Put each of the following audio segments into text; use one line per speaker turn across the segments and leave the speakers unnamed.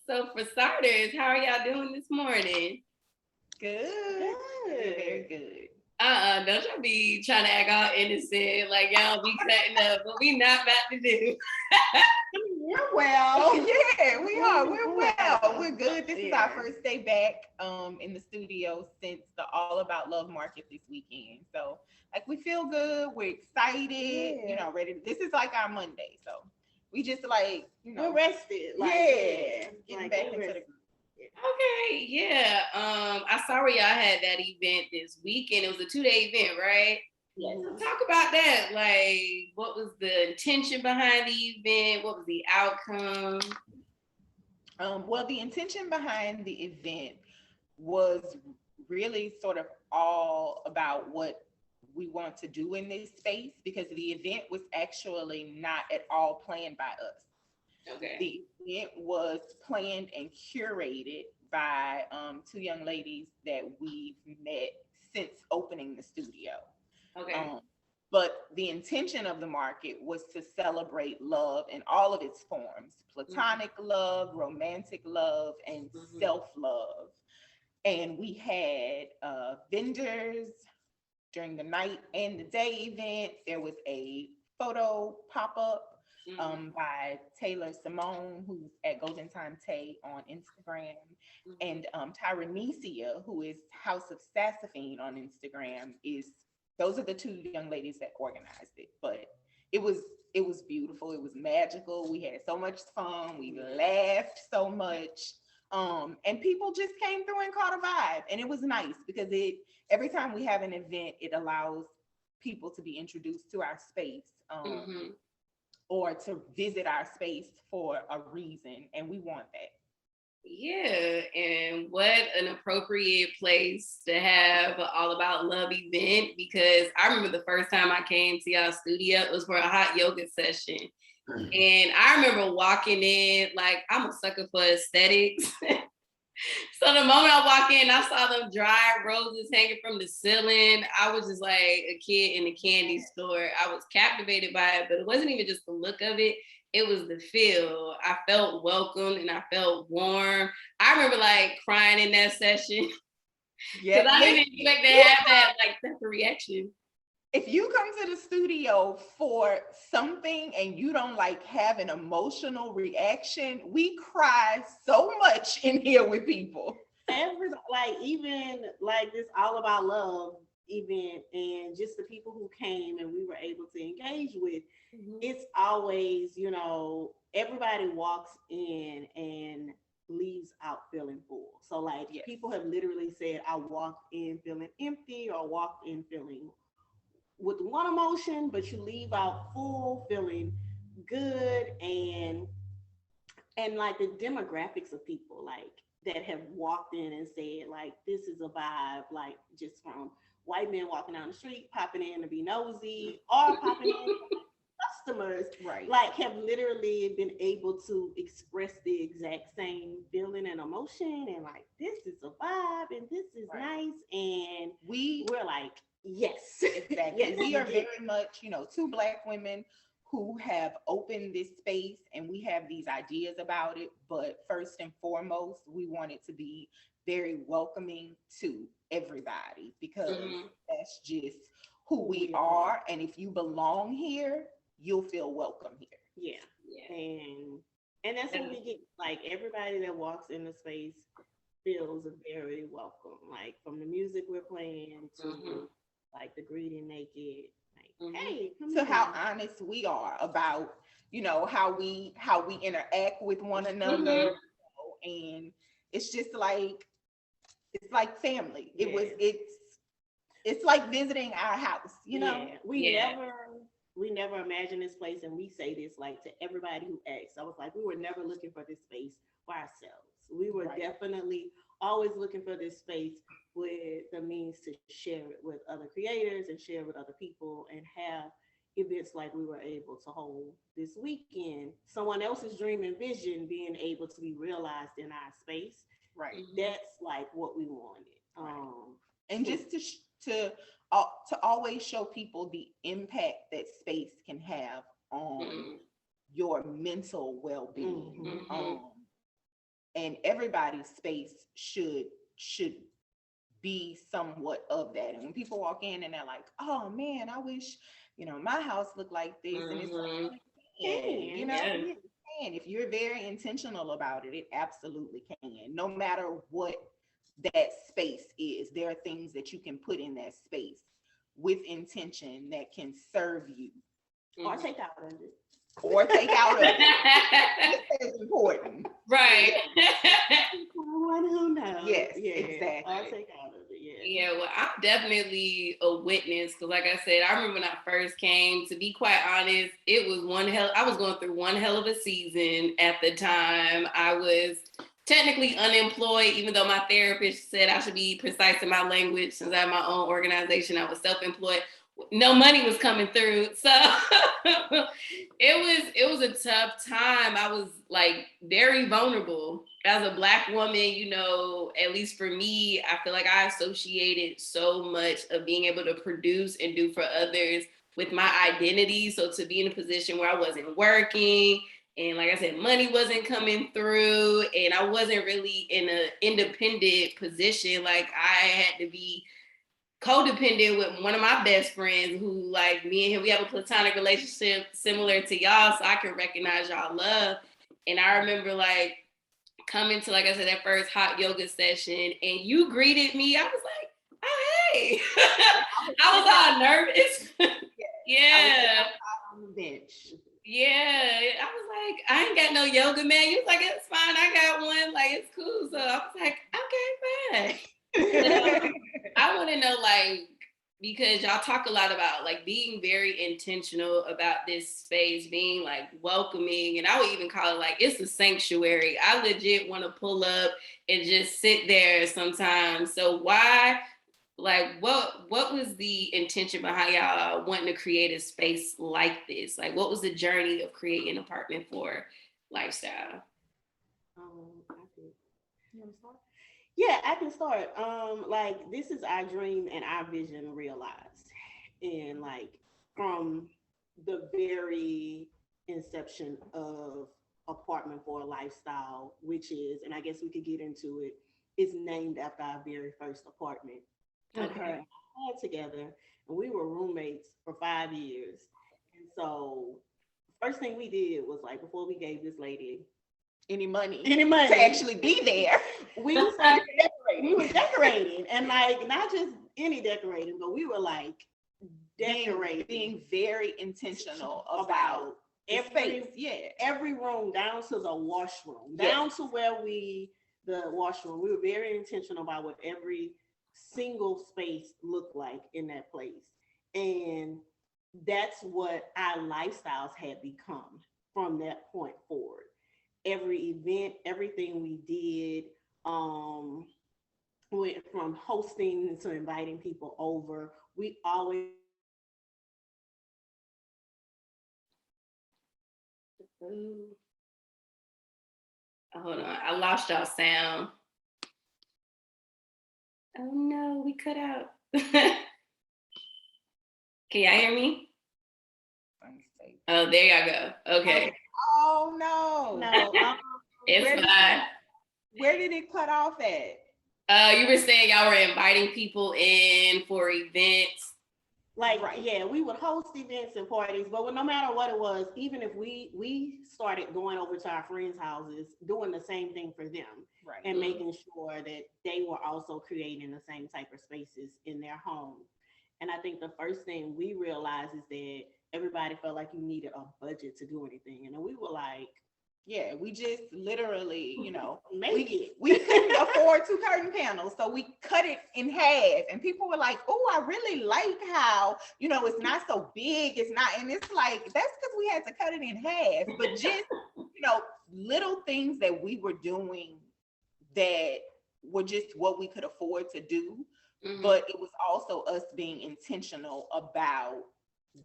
So for starters, how are y'all doing this morning?
Good. Very good.
Don't y'all be trying to act all innocent like y'all be cutting up, but we not about to do.
We're well. Yeah, we are. We're well. We're good. This is our first day back in the studio since the All About Love Market this weekend. So like we feel good. We're excited. Ready. This is like our Monday. So we just like
we're rested.
Getting back into the group.
Okay, yeah. I saw where y'all had that event this weekend. It was a 2-day event, right?
Yes.
So talk about that. Like, what was the intention behind the event? What was the outcome?
Well, the intention behind the event was really sort of all about what we want to do in this space because the event was actually not at all planned by us.
Okay.
The event was planned and curated by two young ladies that we've met since opening the studio.
Okay.
But the intention of the market was to celebrate love in all of its forms, platonic love, romantic love, and self-love. And we had vendors during the night and the day event. There was a photo pop-up by Taylor Simone, who's at Golden Time Tay on Instagram, and Tyranesia, who is House of Sassafine on Instagram. Those are the two young ladies that organized it. But it was beautiful. It was magical. We had so much fun. We laughed so much. And people just came through and caught a vibe. And it was nice because every time we have an event, it allows people to be introduced to our space or to visit our space for a reason. And we want that.
Yeah, and what an appropriate place to have an All About Love event, because I remember the first time I came to y'all studio, it was for a hot yoga session. And I remember walking in, like, I'm a sucker for aesthetics. So the moment I walked in, I saw them dry roses hanging from the ceiling. I was just like a kid in a candy store. I was captivated by it, but it wasn't even just the look of it. It was the feel. I felt welcomed and I felt warm. I remember like crying in that session because I didn't expect to have that type of reaction.
If you come to the studio for something and you don't like have an emotional reaction, we cry so much in here with people.
Even this All About Love event and just the people who came and we were able to engage with, it's always, everybody walks in and leaves out feeling full. So people have literally said, I walked in feeling empty or walked in feeling with one emotion, but you leave out full, feeling good, and like the demographics of people that have walked in and said this is a vibe, just from white men walking down the street, popping in to be nosy, or popping in customers, have literally been able to express the exact same feeling and emotion, and this is a vibe and this is nice, and we're like, yes,
exactly. Yes, we are very much, two Black women who have opened this space and we have these ideas about it. But first and foremost, we want it to be very welcoming to everybody because that's just who we are. And if you belong here, you'll feel welcome here.
Yeah. And that's what we get. Everybody that walks in the space feels very welcome. From the music we're playing to the greeting naked. Hey,
to how honest we are about how we interact with one another, and it's just it's like family. It's like visiting our house.
We never imagined this place, and we say this to everybody who asks. I was we were never looking for this space for ourselves. We were definitely always looking for this space with the means to share it with other creators and share with other people and have events like we were able to hold this weekend. Someone else's dream and vision being able to be realized in our space. That's what we wanted.
And just to always show people the impact that space can have on your mental well-being. and everybody's space should be somewhat of that. And when people walk in and they're like, oh man, I wish, my house looked like this. And it's like, and if you're very intentional about it, it absolutely can. No matter what that space is, there are things that you can put in that space with intention that can serve you.
Or take out of it.
Or take out of it. This is important.
Right.
Someone who knows.
Yes, exactly.
Or take out of it.
Yeah, well, I'm definitely a witness because, like I said, I remember when I first came. To be quite honest, it was I was going through one hell of a season at the time. I was technically unemployed, even though my therapist said I should be precise in my language. Since I have my own organization, I was self-employed. No money was coming through, so it was a tough time. I was like very vulnerable as a Black woman. At least for me, I feel like I associated so much of being able to produce and do for others with my identity. So to be in a position where I wasn't working, and like I said, money wasn't coming through, and I wasn't really in an independent position. Like I had to be codependent with one of my best friends who, like, me and him, we have a platonic relationship similar to y'all, so I can recognize y'all love. And I remember like coming to, like I said, that first hot yoga session, and you greeted me. I was like, oh, hey. I was all nervous. Yeah.
On the bench.
Yeah. I was like, I ain't got no yoga mat. You was like, it's fine. I got one. Like, it's cool. So I was like, okay, fine. I want to know, like, because y'all talk a lot about like being very intentional about this space, being like welcoming, and I would even call it like it's a sanctuary. I legit want to pull up and just sit there sometimes. So why, like, what was the intention behind y'all wanting to create a space like this? Like, what was the journey of creating an apartment for lifestyle?
Yeah, I can start. Like this is our dream and our vision realized. And like from the very inception of Apartment for a Lifestyle, which is, and I guess we could get into it, is named after our very first apartment.
Okay.
Her and I had together, and we were roommates for 5 years. And so first thing we did was like before we gave this lady
any money
to
actually be there,
we started decorating. We were decorating, and like not just any decorating, but we were like decorating,
being very intentional about every space.
Every room down to the washroom, down to where the washroom. We were very intentional about what every single space looked like in that place, and that's what our lifestyles had become from that point forward. Every event, everything we did, went from hosting to inviting people over. We always
Hold on, I lost y'all sound. Oh no, we cut out. Can y'all hear me? Oh, there y'all go. Okay.
Oh no.
It's fine.
Where did it cut off at?
You were saying y'all were inviting people in for events.
Like, yeah, we would host events and parties, but no matter what it was, even if we started going over to our friends' houses, doing the same thing for them, and making sure that they were also creating the same type of spaces in their home. And I think the first thing we realized is that everybody felt like you needed a budget to do anything. And then we were like,
yeah, we just literally,
we
couldn't afford 2 curtain panels. So we cut it in half. And people were like, oh, I really like how, it's not so big. It's not. And it's like, that's because we had to cut it in half. But just, little things that we were doing that were just what we could afford to do. Mm-hmm. But it was also us being intentional about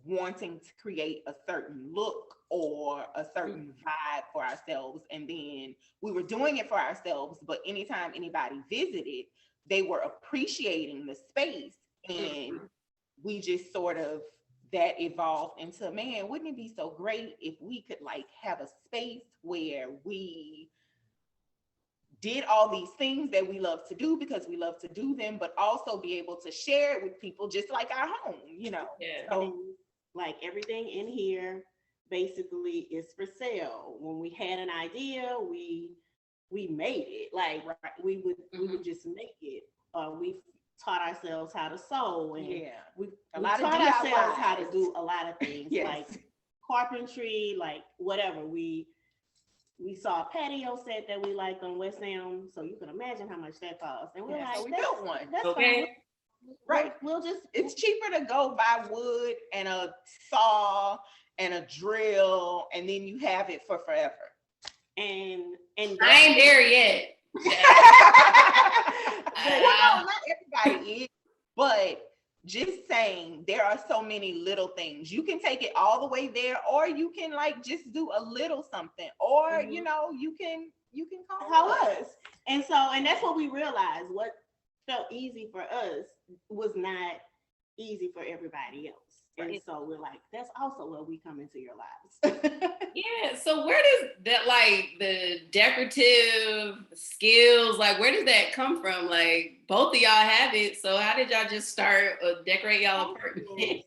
wanting to create a certain look or a certain vibe for ourselves. And then we were doing it for ourselves, but anytime anybody visited, they were appreciating the space. And we just sort of, that evolved into, man, wouldn't it be so great if we could like have a space where we did all these things that we love to do because we love to do them, but also be able to share it with people just like our home, you know.
Yeah.
So
like everything in here basically is for sale. When we had an idea, we made it. Like we would just make it. We taught ourselves how to sew, and we taught ourselves how to do a lot of things like carpentry, like whatever. We saw a patio set that we liked on West Ham, so you can imagine how much that cost. And we're like,
so we built one.
That's fine.
Right.
We'll just,
it's cheaper to go buy wood and a saw and a drill, and then you have it for forever.
And
I ain't there yet.
Well, not everybody is, but just saying, there are so many little things. You can take it all the way there, or you can like just do a little something, or you know, you can call us.
And that's what we realized. What felt easy for us was not easy for everybody else. And so we're like, that's also where we come into your lives.
Yeah. So where does that, like, the decorative skills, like, where does that come from? Like, both of y'all have it. So how did y'all just start decorate y'all apartment?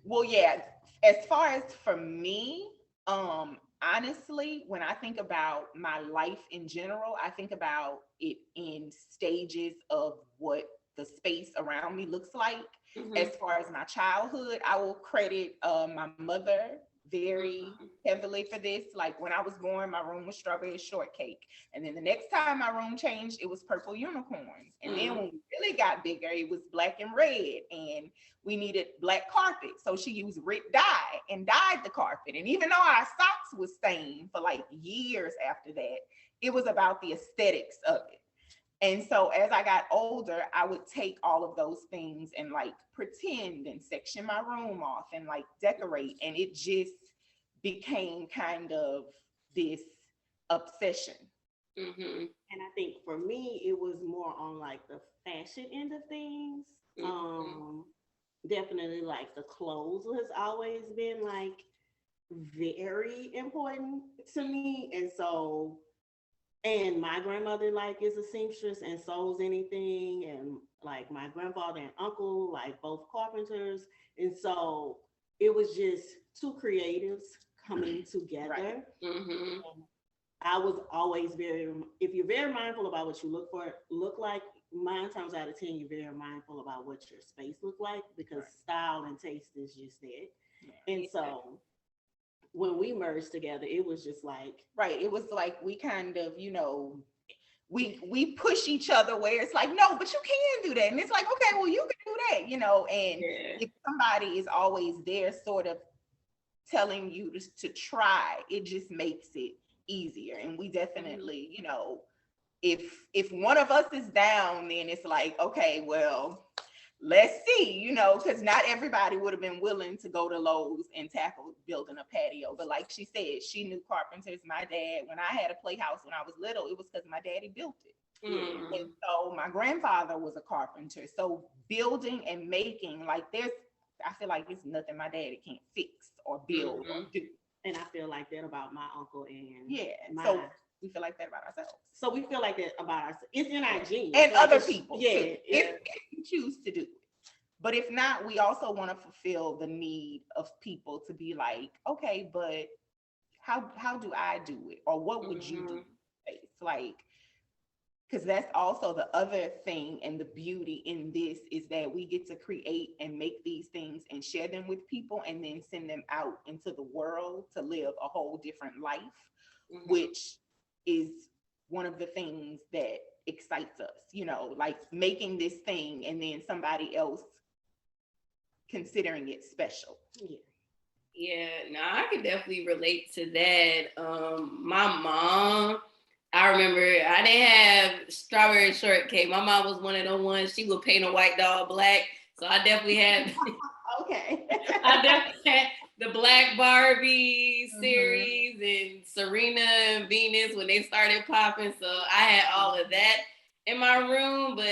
Well, yeah. As far as for me, honestly, when I think about my life in general, I think about it in stages of what the space around me looks like. As far as my childhood, I will credit my mother very heavily for this. Like when I was born, my room was strawberry shortcake. And then the next time my room changed, it was purple unicorns. And then when we really got bigger, it was black and red. And we needed black carpet. So she used Rit dye and dyed the carpet. And even though our socks was stained for like years after that, it was about the aesthetics of it. And so as I got older, I would take all of those things and like pretend and section my room off and like decorate. And it just became kind of this obsession.
And I think for me, it was more on like the fashion end of things. Definitely like the clothes has always been like very important to me. And so, and my grandmother like is a seamstress and sews anything, and like my grandfather and uncle like both carpenters, and so it was just two creatives coming together. I was always if you're very mindful about what you look like, 9 times out of 10 you're very mindful about what your space look like, because style and taste is just that. And so when we merged together, it was just like,
it was like we kind of, you know, we push each other where it's like, no, but you can do that. And it's like, okay, well, you can do that, you know. And if somebody is always there sort of telling you to try, it just makes it easier. And we definitely, you know, if one of us is down, then it's like, okay, well, let's see, you know, because not everybody would have been willing to go to Lowe's and tackle building a patio. But like she said, she knew carpenters. My dad, when I had a playhouse when I was little, it was because my daddy built it. And so my grandfather was a carpenter. So building and making, like I feel like there's nothing my daddy can't fix or build or do.
And I feel like that about my uncle and
so we feel like that about ourselves.
So we feel like that about ourselves. It's in our genes.
And
like
other people,
if
you choose to do it. But if not, we also want to fulfill the need of people to be like, okay, but how do I do it? Or what would you do? It's like, because that's also the other thing, and the beauty in this is that we get to create and make these things and share them with people, and then send them out into the world to live a whole different life, which is one of the things that excites us, you know, like making this thing and then somebody else considering it special.
No, I could definitely relate to that. My mom, I remember I didn't have strawberry shortcake. My mom was one of the ones, she would paint a white dog black. So I definitely had I definitely had the Black Barbie series and Serena and Venus when they started popping. So I had all of that in my room, but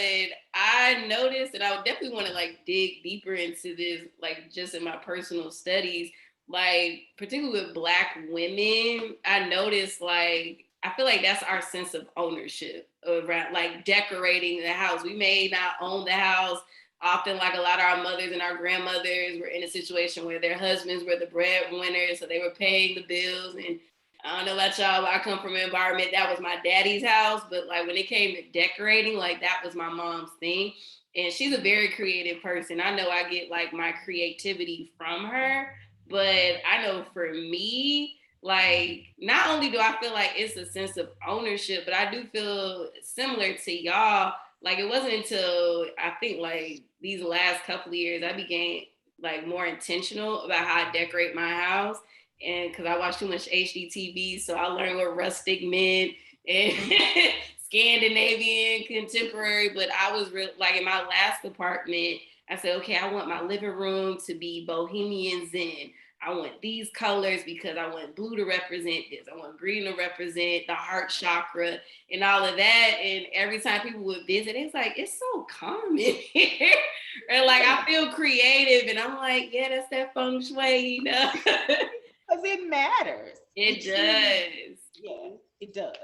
I noticed, and I would definitely want to like dig deeper into this, like just in my personal studies, like particularly with Black women, I noticed like I feel like that's our sense of ownership around like decorating the house. We may not own the house. Often, like a lot of our mothers and our grandmothers were in a situation where their husbands were the breadwinners, so they were paying the bills. And I don't know about y'all, but I come from an environment that was my daddy's house, but like when it came to decorating, like that was my mom's thing. And she's a very creative person. I know I get like my creativity from her, but I know for me, like not only do I feel like it's a sense of ownership, but I do feel similar to y'all. Like it wasn't until I think like these last couple of years I became like more intentional about how I decorate my house. And because I watch too much HGTV, so I learned what rustic meant and Scandinavian, contemporary. But I was like in my last apartment, I said, okay, I want my living room to be bohemian zen. I want these colors because I want blue to represent this. I want green to represent the heart chakra and all of that. And every time people would visit, it's like, it's so calm in here. And like, I feel creative. And I'm like, yeah, that's that feng shui, you know?
Because it matters.
It does.
Yeah, it does.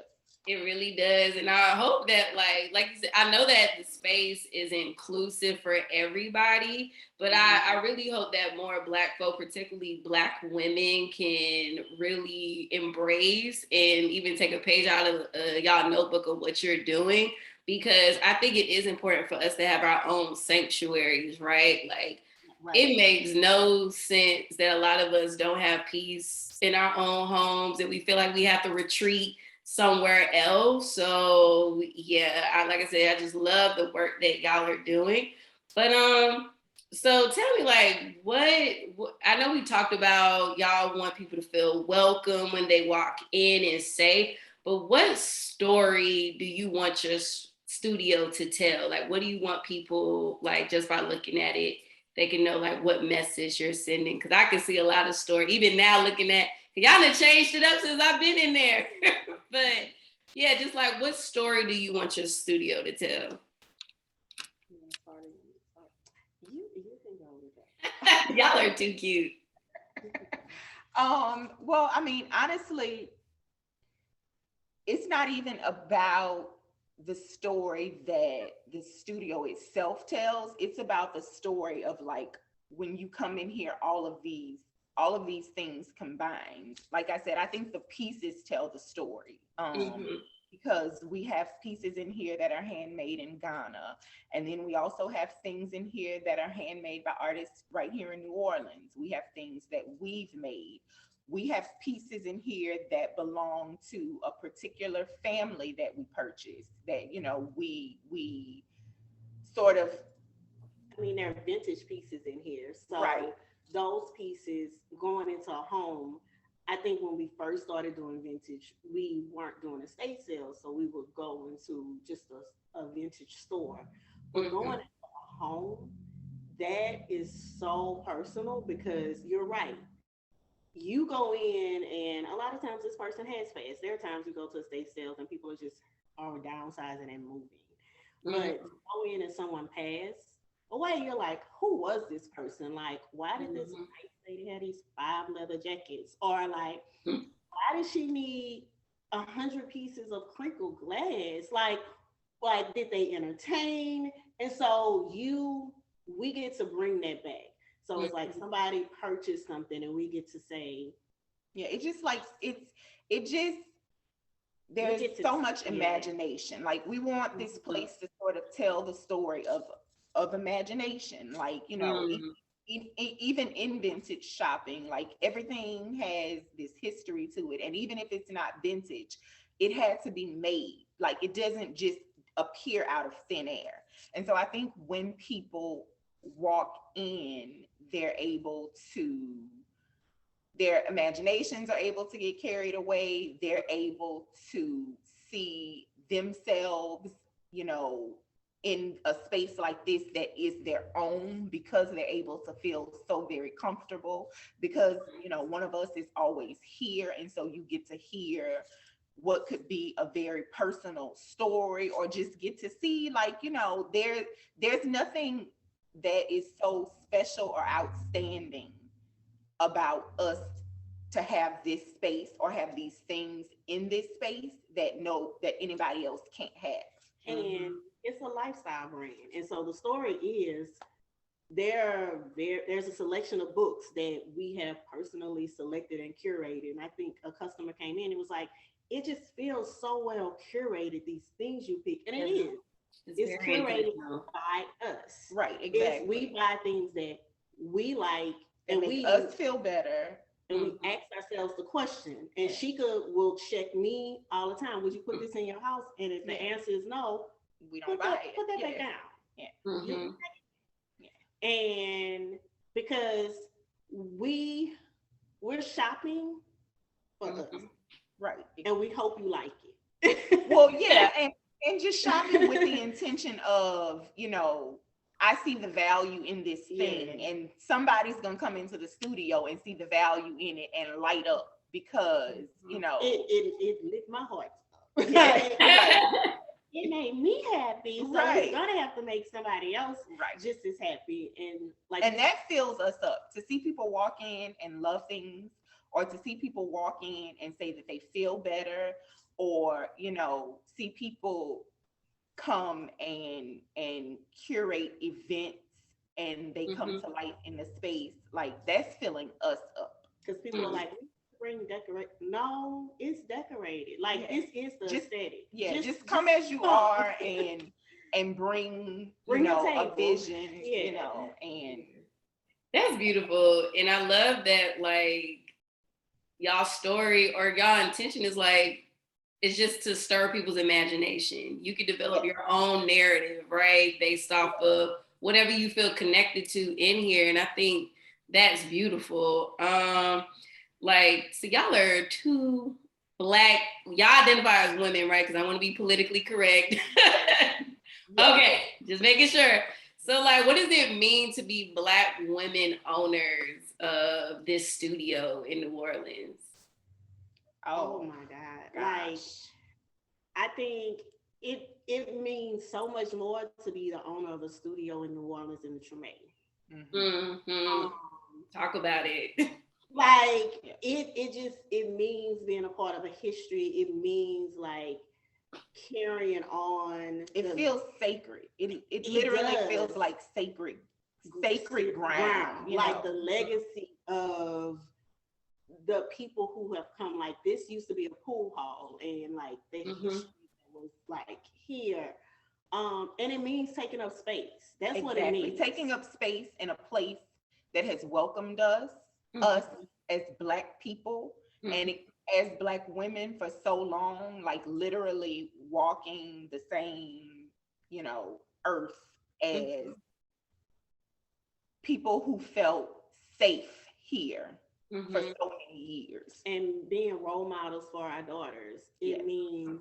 It really does. And I hope that like you said, I know that the space is inclusive for everybody, but I really hope that more Black folk, particularly Black women, can really embrace and even take a page out of y'all notebook of what you're doing, because I think it is important for us to have our own sanctuaries, right? Like, right. It makes no sense that a lot of us don't have peace in our own homes and we feel like we have to retreat somewhere else. So yeah, like I said, I just love the work that y'all are doing. But so tell me, like, what I know we talked about y'all want people to feel welcome when they walk in and safe, but what story do you want your studio to tell? Like, what do you want people, like, just by looking at it, they can know like what message you're sending? Because I can see a lot of story even now looking at, y'all done changed it up since I've been in there. But yeah, just like what story do you want your studio to tell?
You can go with
that. Y'all are too cute.
Well, I mean, honestly, it's not even about the story that the studio itself tells. It's about the story of like when you come in here, all of these things combined. Like I said, I think the pieces tell the story. Because we have pieces in here that are handmade in Ghana. And then we also have things in here that are handmade by artists right here in New Orleans. We have things that we've made. We have pieces in here that belong to a particular family that we purchased, that, you know, we sort of,
I mean, there are vintage pieces in here. So
right.
Those pieces going into a home, I think when we first started doing vintage, we weren't doing estate sales. So we would go into just a vintage store. But going into a home, that is so personal, because you're right. You go in and a lot of times this person has passed. There are times you go to estate sales and people are downsizing and moving. But go in and someone passed away, you're like, who was this person? Like, why did this nice lady have these 5 leather jackets? Or like, why did she need 100 pieces of crinkled glass? Like did they entertain? And so we get to bring that back. So it's like somebody purchased something and we get to say,
yeah, it's just like, there's so much imagination. Like we want this place to sort of tell the story of imagination. Like, you know, even in vintage shopping, like everything has this history to it. And even if it's not vintage, it had to be made. Like it doesn't just appear out of thin air. And so I think when people walk in, their imaginations are able to get carried away. They're able to see themselves, you know, in a space like this that is their own, because they're able to feel so very comfortable, because, you know, one of us is always here. And so you get to hear what could be a very personal story, or just get to see, like, you know, there's nothing that is so special or outstanding about us to have this space or have these things in this space that anybody else can't have.
And it's a lifestyle brand. And so the story is there's a selection of books that we have personally selected and curated. And I think a customer came in and was like, it just feels so well curated, these things you pick. And it is. It's curated by us.
Right, exactly.
We buy things that we like
and make us feel better.
And we ask ourselves the question. And Sheca will check me all the time. Would you put this in your house? And if the answer is no,
we don't buy it.
Put that back down.
Yeah.
And because we're shopping for us.
Right.
And we hope you like it.
Well, yeah, and just shopping with the intention of, I see the value in this thing, and somebody's gonna come into the studio and see the value in it and light up because
it lit my heart. It made me happy, so it's gonna have to make somebody else just as happy. And
that fills us up to see people walk in and love things, or to see people walk in and say that they feel better, or see people come and curate events and they come to life in the space. Like, that's filling us up.
Because people are like, bring decorate. No, it's decorated. Like, this is the aesthetic.
Yeah, just come as you are and bring a vision, and
that's beautiful. And I love that, like, y'all story or y'all intention is like, it's just to stir people's imagination. You can develop your own narrative, right? Based off of whatever you feel connected to in here. And I think that's beautiful. So y'all are two Black, y'all identify as women, right? Because I want to be politically correct. Okay, just making sure. So, like, what does it mean to be Black women owners of this studio in New Orleans?
Oh my God. Gosh. Like, I think it means so much more to be the owner of a studio in New Orleans than the Tremaine.
Talk about it.
Like, it means being a part of a history. It means like carrying on.
It feels sacred. It literally feels like sacred ground.
Like the legacy of the people who have come. Like, this used to be a pool hall, and like the history was like here. And it means taking up space. That's what it means.
Taking up space in a place that has welcomed us as Black people, and as Black women for so long, like literally walking the same, earth as people who felt safe here for so many years.
And being role models for our daughters, it means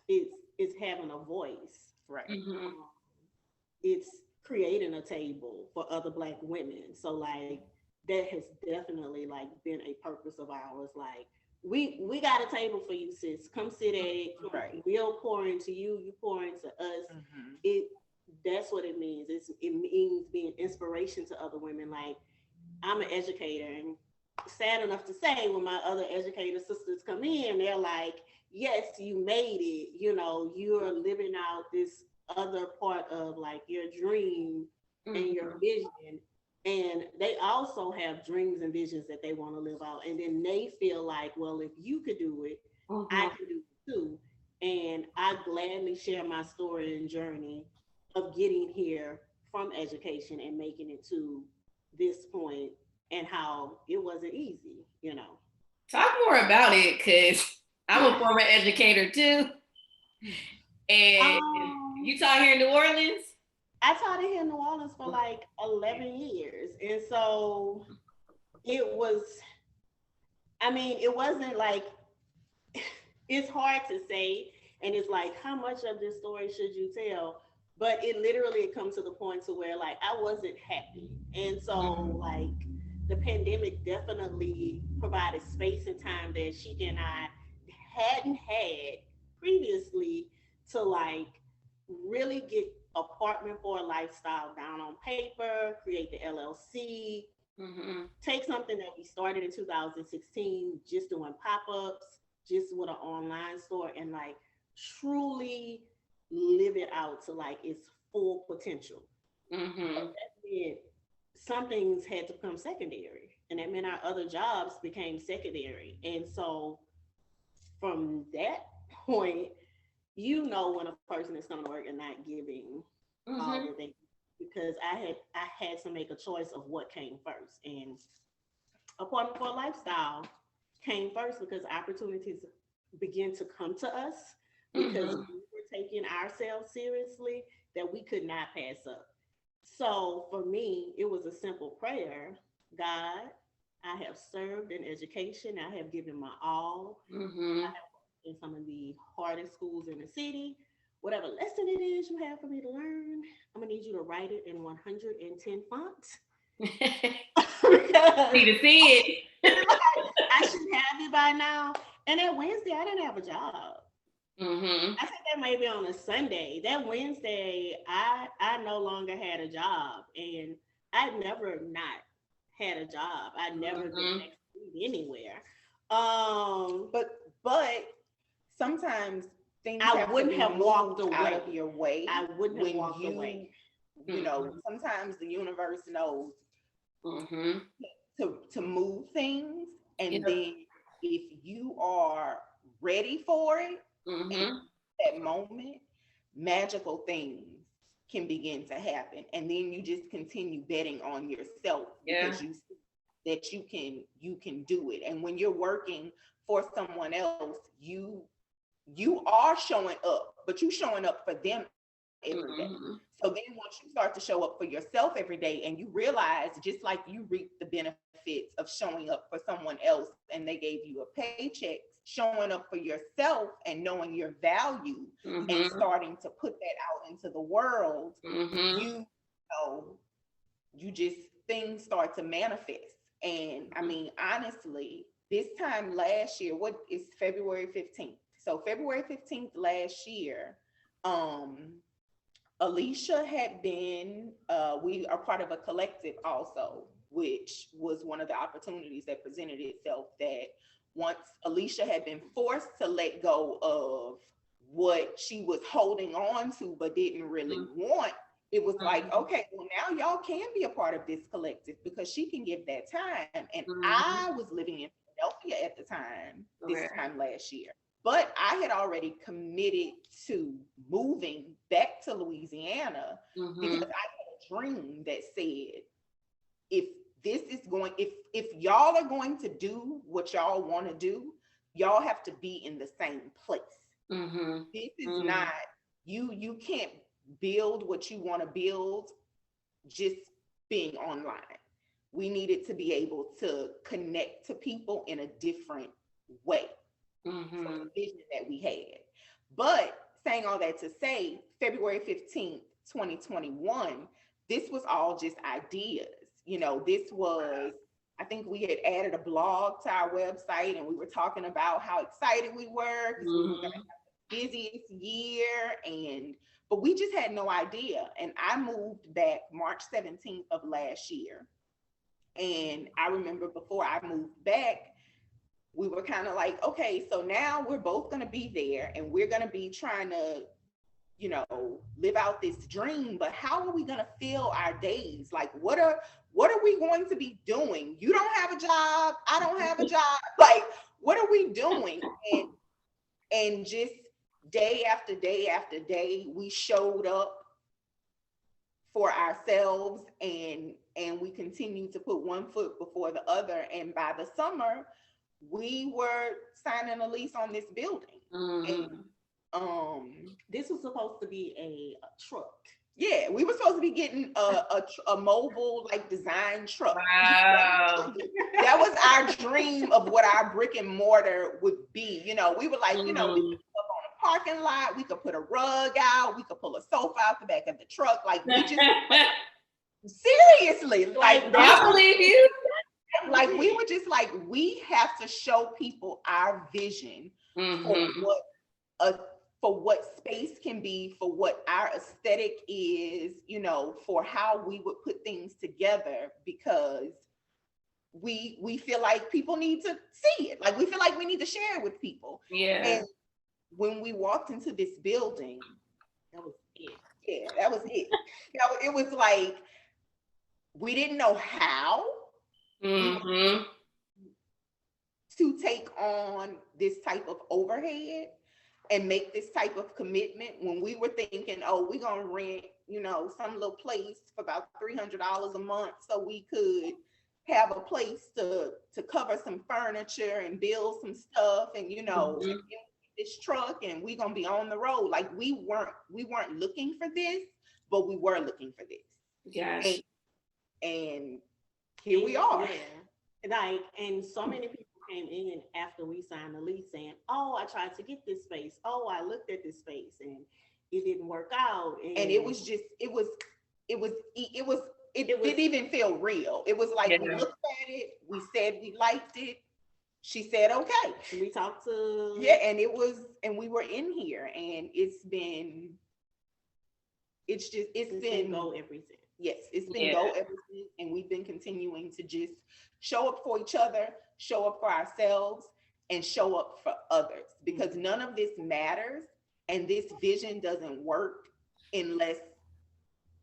it's having a voice.
Right.
It's creating a table for other Black women. So like, that has definitely like been a purpose of ours. Like, we got a table for you, sis. Come sit at it. We'll pour into you. You pour into us. That's what it means. It means being inspiration to other women. Like, I'm an educator, and sad enough to say, when my other educator sisters come in, they're like, yes, you made it. You're living out this other part of like your dream and your vision. And they also have dreams and visions that they want to live out. And then they feel like, well, if you could do it, I can do it too. And I gladly share my story and journey of getting here from education and making it to this point, and how it wasn't easy,
Talk more about it, because I'm a former educator too. And you taught here in New Orleans?
I taught here in New Orleans for like 11 years. And so it wasn't like, it's hard to say. And it's like, how much of this story should you tell? But it literally comes to the point to where like, I wasn't happy. And so like, the pandemic definitely provided space and time that she and I hadn't had previously to like really get Apartment for a Lifestyle down on paper, create the LLC, Take something that we started in 2016, just doing pop-ups, just with an online store, and like truly live it out to like its full potential. That meant some things had to become secondary, and that meant our other jobs became secondary. And so from that point, you know when a person is coming to work and not giving all that they, because I had to make a choice of what came first. And Apartment for a Lifestyle came first because opportunities began to come to us because we were taking ourselves seriously that we could not pass up. So for me, it was a simple prayer. God, I have served in education. I have given my all. I have worked in some of the hardest schools in the city. Whatever lesson it is you have for me to learn, I'm gonna need you to write it in 110 fonts.
Need to see it.
I should have it by now. And that Wednesday, I didn't have a job. I think that maybe on a Sunday. That Wednesday, I no longer had a job, and I never not had a job. I never been anywhere.
But sometimes things
I wouldn't have walked away
out of your way.
I wouldn't have walked away.
You know, sometimes the universe knows to move things, and then if you are ready for it, in that moment, magical things can begin to happen, and then you just continue betting on yourself because you see that you can do it. And when you're working for someone else, you are showing up, but you showing up for them every day. So then once you start to show up for yourself every day, and you realize, just like you reap the benefits of showing up for someone else and they gave you a paycheck, showing up for yourself and knowing your value and starting to put that out into the world, you know, you just, things start to manifest. And I mean, honestly, this time last year, what is February 15th? So February 15th last year, Alicia had been, we are part of a collective also, which was one of the opportunities that presented itself, that once Alicia had been forced to let go of what she was holding on to but didn't really want, it was like, okay, well now y'all can be a part of this collective because she can give that time. And I was living in Philadelphia at the time, this time last year. But I had already committed to moving back to Louisiana because I had a dream that said, if this is going, if y'all are going to do what y'all want to do, y'all have to be in the same place. This is not, you can't build what you want to build just being online. We needed to be able to connect to people in a different way. From the vision that we had. But saying all that to say, February 15th, 2021, this was all just ideas. You know, this was, I think we had added a blog to our website, and we were talking about how excited we were because we were going to have the busiest year, but we just had no idea. And I moved back March 17th of last year. And I remember before I moved back, we were kind of like, okay, so now we're both going to be there and we're going to be trying to, you know, live out this dream, but how are we going to fill our days? Like, what are we going to be doing? You don't have a job. I don't have a job. Like, what are we doing? And just day after day after day, we showed up for ourselves, and we continued to put one foot before the other. And by the summer, we were signing a lease on this building. And
this was supposed to be a truck.
Yeah, we were supposed to be getting a mobile like design truck.
Wow.
That was our dream of what our brick and mortar would be. You know, we were like, you know, we could put up on a parking lot, we could put a rug out, we could pull a sofa out the back of the truck. Like, we just seriously, like,
I believe you.
Like, we were just like, we have to show people our vision for what space can be, for what our aesthetic is, you know, for how we would put things together, because we feel like people need to see it. Like we feel like we need to share it with people.
Yeah.
And when we walked into this building, that was it. Yeah, that was it. It was like we didn't know how
Mm-hmm.
to take on this type of overhead and make this type of commitment when we were thinking, oh, we're gonna rent, some little place for about $300 a month so we could have a place to cover some furniture and build some stuff and
Mm-hmm.
this truck, and we're gonna be on the road. Like we weren't looking for this, but we were looking for this.
Gosh.
And here we are.
Yeah. And so many people came in after we signed the lease saying, oh, I tried to get this space. Oh, I looked at this space and it didn't work out. And
it was just, it didn't even feel real. It was like, we looked at it, we said we liked it. She said, okay.
We talked to.
Yeah, and we were in here, and it's been go everything. Yes, it's been go everything. And we've been continuing to just show up for each other, show up for ourselves, and show up for others, because none of this matters. And this vision doesn't work unless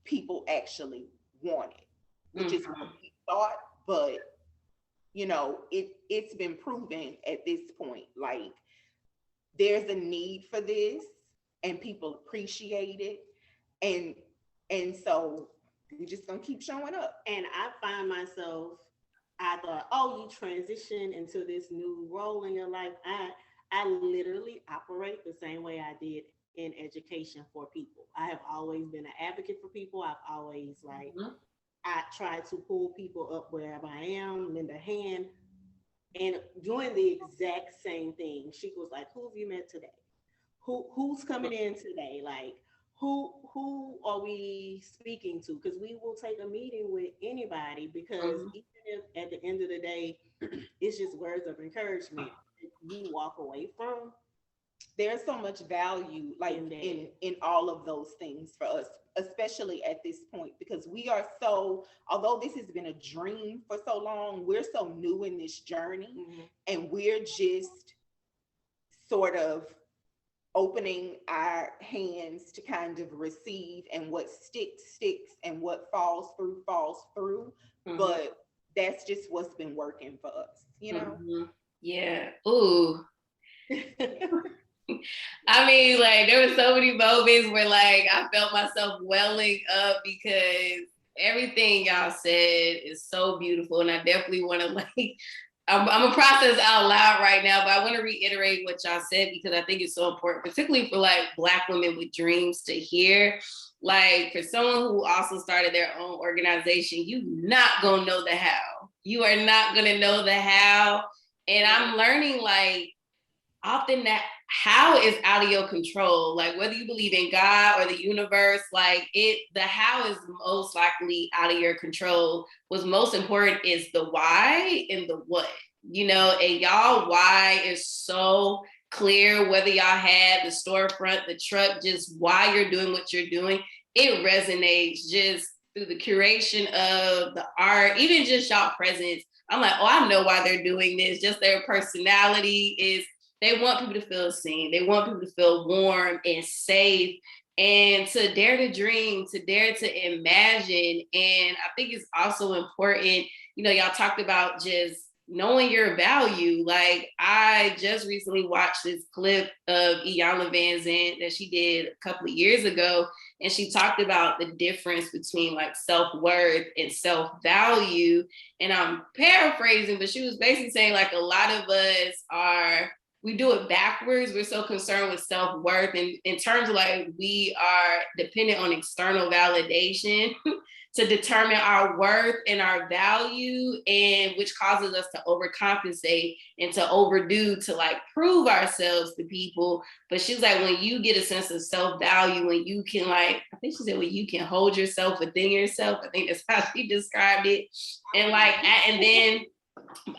people actually want it, which is what we thought. But, it's been proven at this point, like there's a need for this and people appreciate it. And so we're just going to keep showing up.
And I find myself, I thought, oh, you transition into this new role in your life. I literally operate the same way I did in education for people. I have always been an advocate for people. I've always I try to pull people up wherever I am, lend a hand, and doing the exact same thing. She was like, who have you met today? Who's coming in today? Like, who are we speaking to? Because we will take a meeting with anybody, because even if at the end of the day, it's just words of encouragement you walk away from.
There's so much value in all of those things for us, especially at this point, because we are although this has been a dream for so long, we're so new in this journey, and we're just sort of opening our hands to kind of receive, and what sticks, and what falls through. But that's just what's been working for us,
Yeah. Ooh. I mean, like, there were so many moments where, like, I felt myself welling up, because everything y'all said is so beautiful. And I definitely want to, like, I'm a process out loud right now, but I want to reiterate what y'all said, because I think it's so important, particularly for, like, Black women with dreams to hear. Like, for someone who also started their own organization, you not gonna know the how. You are not gonna know the how. And I'm learning, like, often that how is out of your control. Like, whether you believe in God or the universe, like, the how is most likely out of your control. What's most important is the why and the what, and y'all why is so clear. Whether y'all had the storefront, the truck, just why you're doing what you're doing, it resonates just through the curation of the art, even just y'all presence. I'm like, oh, I know why they're doing this. Just their personality is, they want people to feel seen. They want people to feel warm and safe, and to dare to dream, to dare to imagine. And I think it's also important, y'all talked about just knowing your value. Like, I just recently watched this clip of Iyanla Vanzant that she did a couple of years ago. And she talked about the difference between, like, self-worth and self-value. And I'm paraphrasing, but she was basically saying, like, a lot of us we do it backwards. We're so concerned with self-worth, and in terms of, like, we are dependent on external validation to determine our worth and our value, and which causes us to overcompensate and to overdo, to, like, prove ourselves to people. But she was like, when you get a sense of self-value, when you can, like, I think she said, when you can hold yourself within yourself, I think that's how she described it. And, like, and then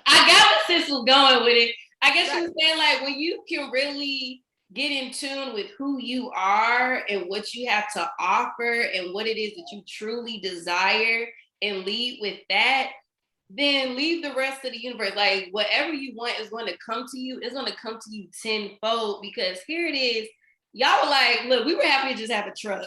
I got where sis was going with it. I guess she was saying, like, when you can really get in tune with who you are and what you have to offer and what it is that you truly desire, and lead with that, then leave the rest of the universe. Like whatever you want is going to come to you. It's going to come to you tenfold, because here it is. Y'all were like, look, we were happy to just have a truck.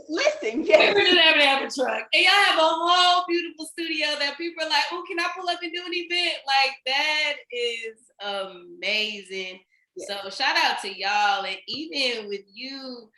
Listen, yes.
We were just happy to have a truck. And y'all have a whole beautiful studio that people are like, oh, can I pull up and do an event? Like, that is amazing. Yes. So shout out to y'all. And even with you,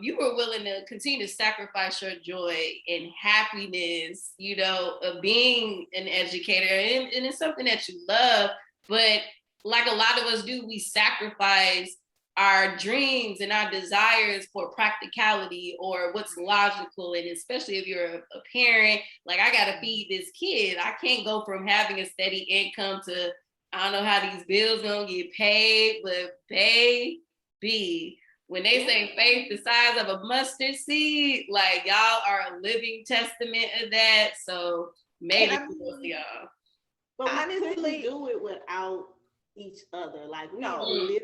you were willing to continue to sacrifice your joy and happiness, you know, of being an educator. And it's something that you love. But like a lot of us do, we sacrifice our dreams and our desires for practicality or what's logical. And especially if you're a parent, like, I got to feed this kid. I can't go from having a steady income to, I don't know how these bills gonna get paid, but baby, when they say faith the size of a mustard seed, like, y'all are a living testament of that. So maybe we'll see y'all.
But honestly, couldn't do it without each other. Like, we literally.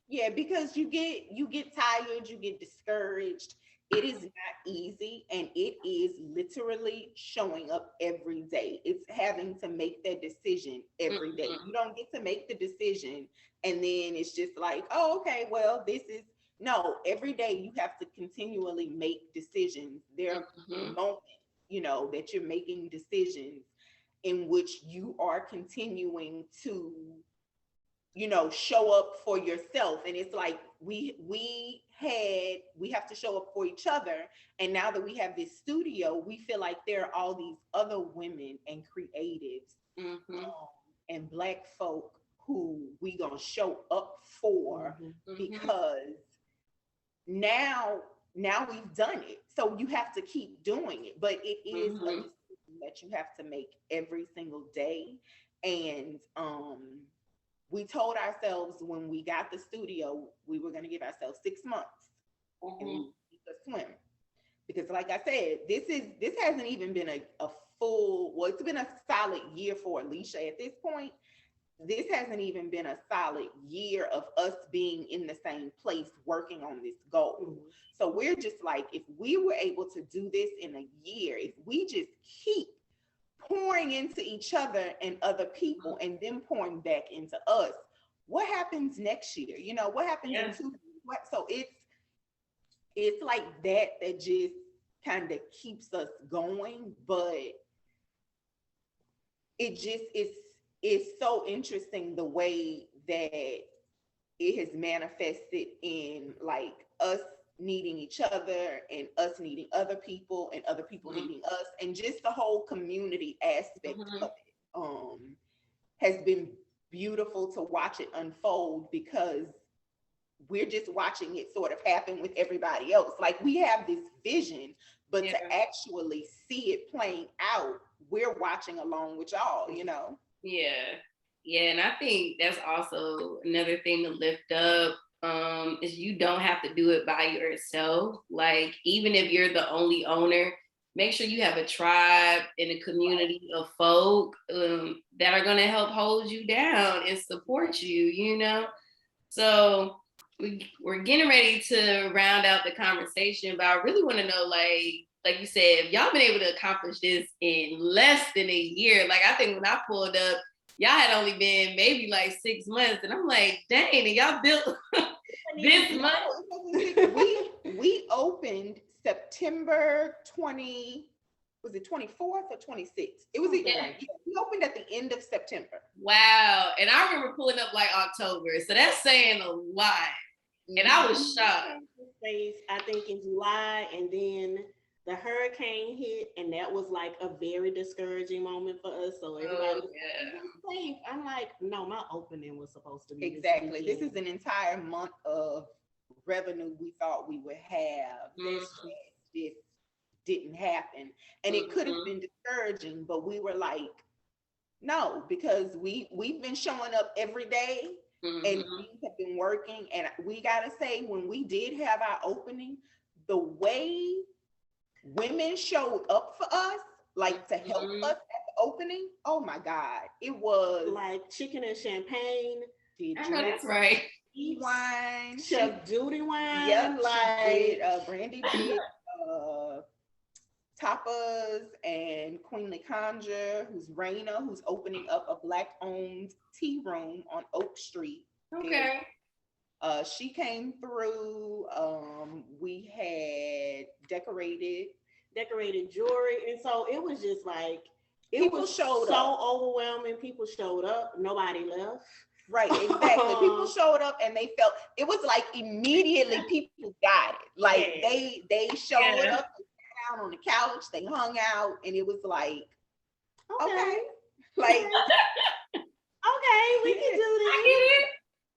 Yeah, because you get tired, you get discouraged. It is not easy, and it is literally showing up every day. It's having to make that decision every day. You don't get to make the decision and then it's just like, oh, okay, well, no, every day you have to continually make decisions. There are moments, you know, that you're making decisions in which you are continuing to, you know, show up for yourself. And it's like we have to show up for each other. And now that we have this studio, we feel like there are all these other women and creatives and Black folk who we gonna show up for because now we've done it. So you have to keep doing it. But it is a decision that you have to make every single day. And we told ourselves when we got the studio, we were going to give ourselves 6 months and we could swim. Because like I said, this hasn't even been a full, well, it's been a solid year for Alicia at this point. This hasn't even been a solid year of us being in the same place working on this goal. So we're just like, if we were able to do this in a year, if we just keep pouring into each other and other people and then pouring back into us, what happens next year? You know, what happens in 2 years? So it's like that just kind of keeps us going. But it just it's so interesting the way that it has manifested in like us needing each other and us needing other people and other people needing us, and just the whole community aspect of it has been beautiful to watch it unfold, because we're just watching it sort of happen with everybody else. Like, we have this vision, but to actually see it playing out, we're watching along with y'all, you know?
Yeah, and I think that's also another thing to lift up. Is you don't have to do it by yourself. Like, even if you're the only owner, make sure you have a tribe and a community of folk that are going to help hold you down and support you, you know? So we're getting ready to round out the conversation, but I really want to know, like you said, if y'all been able to accomplish this in less than a year. Like, I think when I pulled up, y'all had only been maybe like 6 months, and I'm like, dang, and y'all built this month.
We opened September 20, was it 24th or 26th? It was we opened at the end of September.
Wow. And I remember pulling up like October, so that's saying a lot. And I was shocked.
I think in July, and then the hurricane hit, and that was like a very discouraging moment for us. So everybody was safe. I'm like, no, my opening was supposed to be
exactly. This is an entire month of revenue we thought we would have. This didn't happen, and it could have been discouraging, but we were like, no, because we've been showing up every day, and we have been working. And we gotta say, when we did have our opening, the way women showed up for us, like to help us at the opening, oh my God, it was
like chicken and champagne.
I know that's right.
Wine,
Chef Judy wine.
Yep, like Brandy did Tapas and Queen Lakanja, who's Raina, who's opening up a Black-owned tea room on Oak Street.
Okay.
She came through. We had decorated
jewelry, and so it was just like
people
was
showed
so
up.
overwhelming. People showed up. Nobody left.
Right, exactly. People showed up and they felt it was like immediately people got it. Like they showed up, they sat down on the couch, they hung out, and it was like, okay. Like
okay, we can do this.
I get it.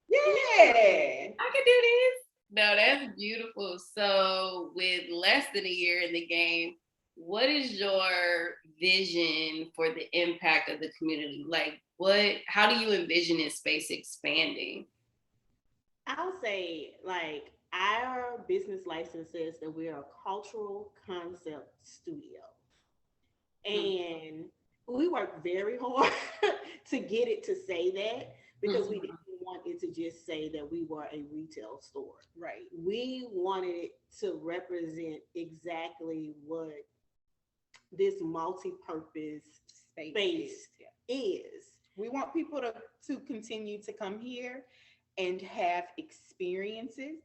Yeah.
I can do this. No, that's beautiful. So with less than a year in the game, what is your vision for the impact of the community? Like how do you envision this space expanding?
I'll say, like, our business license says that we are a cultural concept studio. And we worked very hard to get it to say that, because we didn't want it to just say that we were a retail store.
Right.
We wanted it to represent exactly what this multi-purpose space is.
We want people to continue to come here and have experiences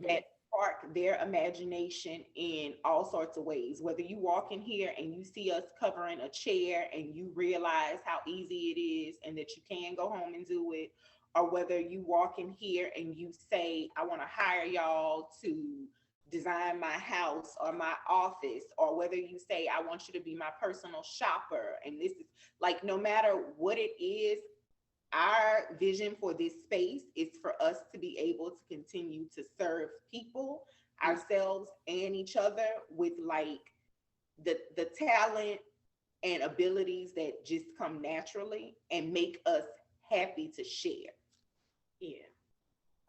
that spark their imagination in all sorts of ways. Whether you walk in here and you see us covering a chair and you realize how easy it is and that you can go home and do it, or whether you walk in here and you say, I want to hire y'all to design my house or my office, or whether you say, I want you to be my personal shopper. And this is like, no matter what it is, our vision for this space is for us to be able to continue to serve people, ourselves and each other, with like the talent and abilities that just come naturally and make us happy to share.
Yeah.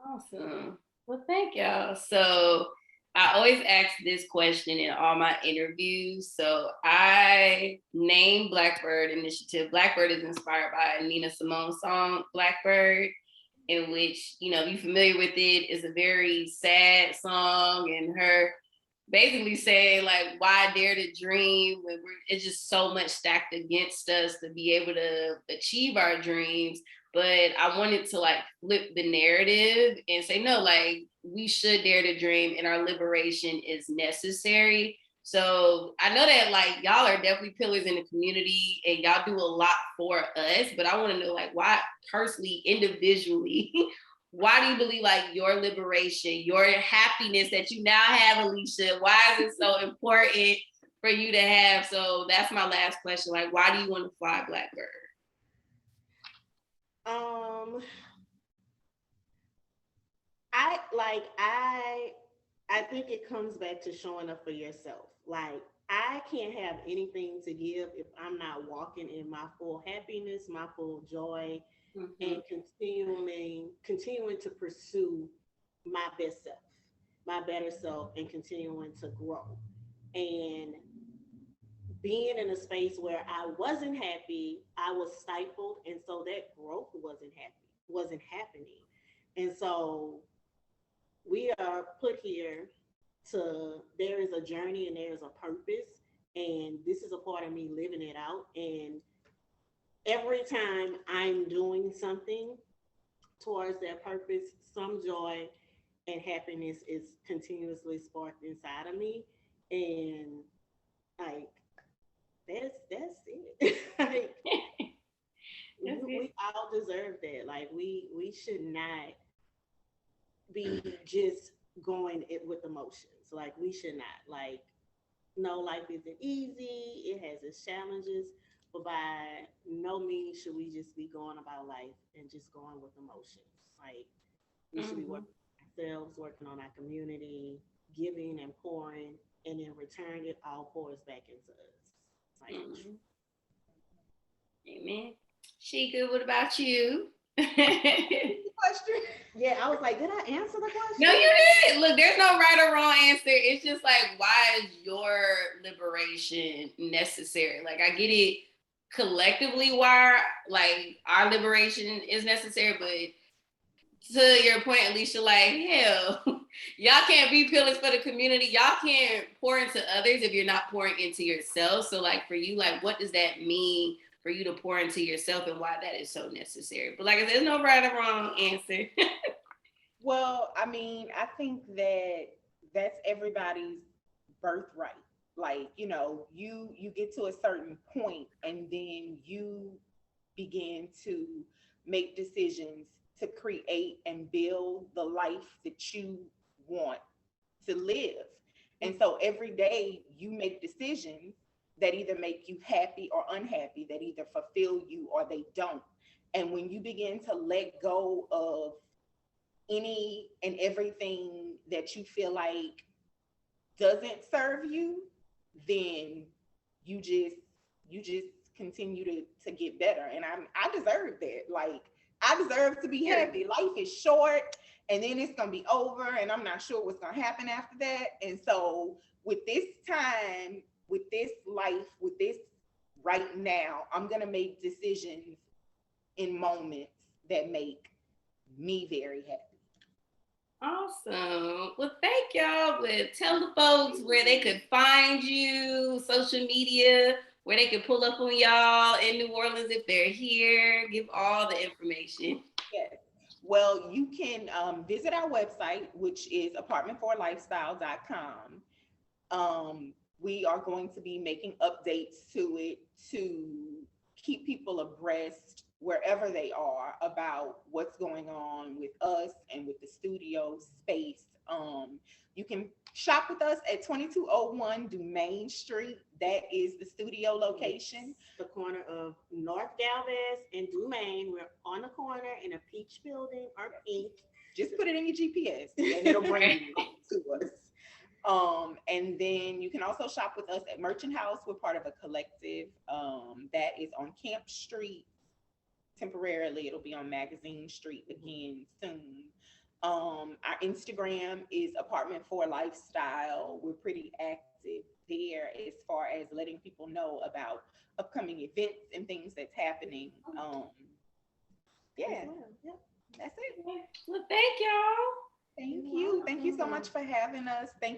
Awesome. Well, thank y'all. So I always ask this question in all my interviews. So I named Blackbird Initiative. Blackbird is inspired by Nina Simone's song, Blackbird, in which, you know, if you're familiar with it, is a very sad song, and her basically saying, like, why dare to dream when it's just so much stacked against us to be able to achieve our dreams. But I wanted to like flip the narrative and say, no, like, we should dare to dream and our liberation is necessary. So I know that like y'all are definitely pillars in the community and y'all do a lot for us, but I want to know, like, why personally, individually, why do you believe like your liberation, your happiness that you now have, Alicia, why is it so important for you to have? So that's my last question. Like, why do you want to fly Blackbird?
I think it comes back to showing up for yourself. Like, I can't have anything to give if I'm not walking in my full happiness, my full joy, and continuing to pursue my best self, my better self, and continuing to grow. And being in a space where I wasn't happy, I was stifled, and so that growth wasn't happening. And so we are put here there is a journey and there is a purpose, and this is a part of me living it out. And every time I'm doing something towards that purpose, some joy and happiness is continuously sparked inside of me. And like, that's it. Like, we all deserve that. Like, we should not be just going it with emotions. Like, we should not. Like, no, life isn't easy. It has its challenges, but by no means should we just be going about life and just going with emotions. Like, we should be working on ourselves, working on our community, giving and pouring, and in return, it all pours back into us. Like,
Amen. Sheca, what about you?
Question?
Yeah, I was like, did I answer the question?
No, you did. Look, there's no right or wrong answer. It's just like, why is your liberation necessary? Like, I get it collectively why like our liberation is necessary, but to your point, Alicia, like, hell, y'all can't be pillars for the community. Y'all can't pour into others if you're not pouring into yourself. So, like, for you, like, what does that mean for you to pour into yourself and why that is so necessary? But like I said, there's no right or wrong answer.
Well, I mean, I think that that's everybody's birthright. Like, you get to a certain point and then you begin to make decisions to create and build the life that you want to live. And so every day you make decisions that either make you happy or unhappy, that either fulfill you or they don't. And when you begin to let go of any and everything that you feel like doesn't serve you, then you just continue to get better. And I deserve that. Like, I deserve to be happy. Life is short and then it's gonna be over and I'm not sure what's gonna happen after that. And so with this time, with this life, with this right now, I'm gonna make decisions in moments that make me very happy.
Awesome. Well, thank y'all. But tell the folks where they could find you, social media, where they could pull up on y'all in New Orleans if they're here. Give all the information.
Yes. Well, you can visit our website, which is apartment4lifestyle.com. We are going to be making updates to it to keep people abreast wherever they are about what's going on with us and with the studio space. You can shop with us at 2201 Dumaine Street. That is the studio location.
The corner of North Galvez and Dumaine. We're on the corner in a peach building or pink.
Just put it in your GPS and it'll bring you to us. And then you can also shop with us at Merchant House. We're part of a collective that is on Camp Street. Temporarily, it'll be on Magazine Street again soon. Our Instagram is apartment4lifestyle. We're pretty active there as far as letting people know about upcoming events and things that's happening. Yeah, that's it.
Well, thank y'all.
Thank you. Thank you so much for having us. Thank you.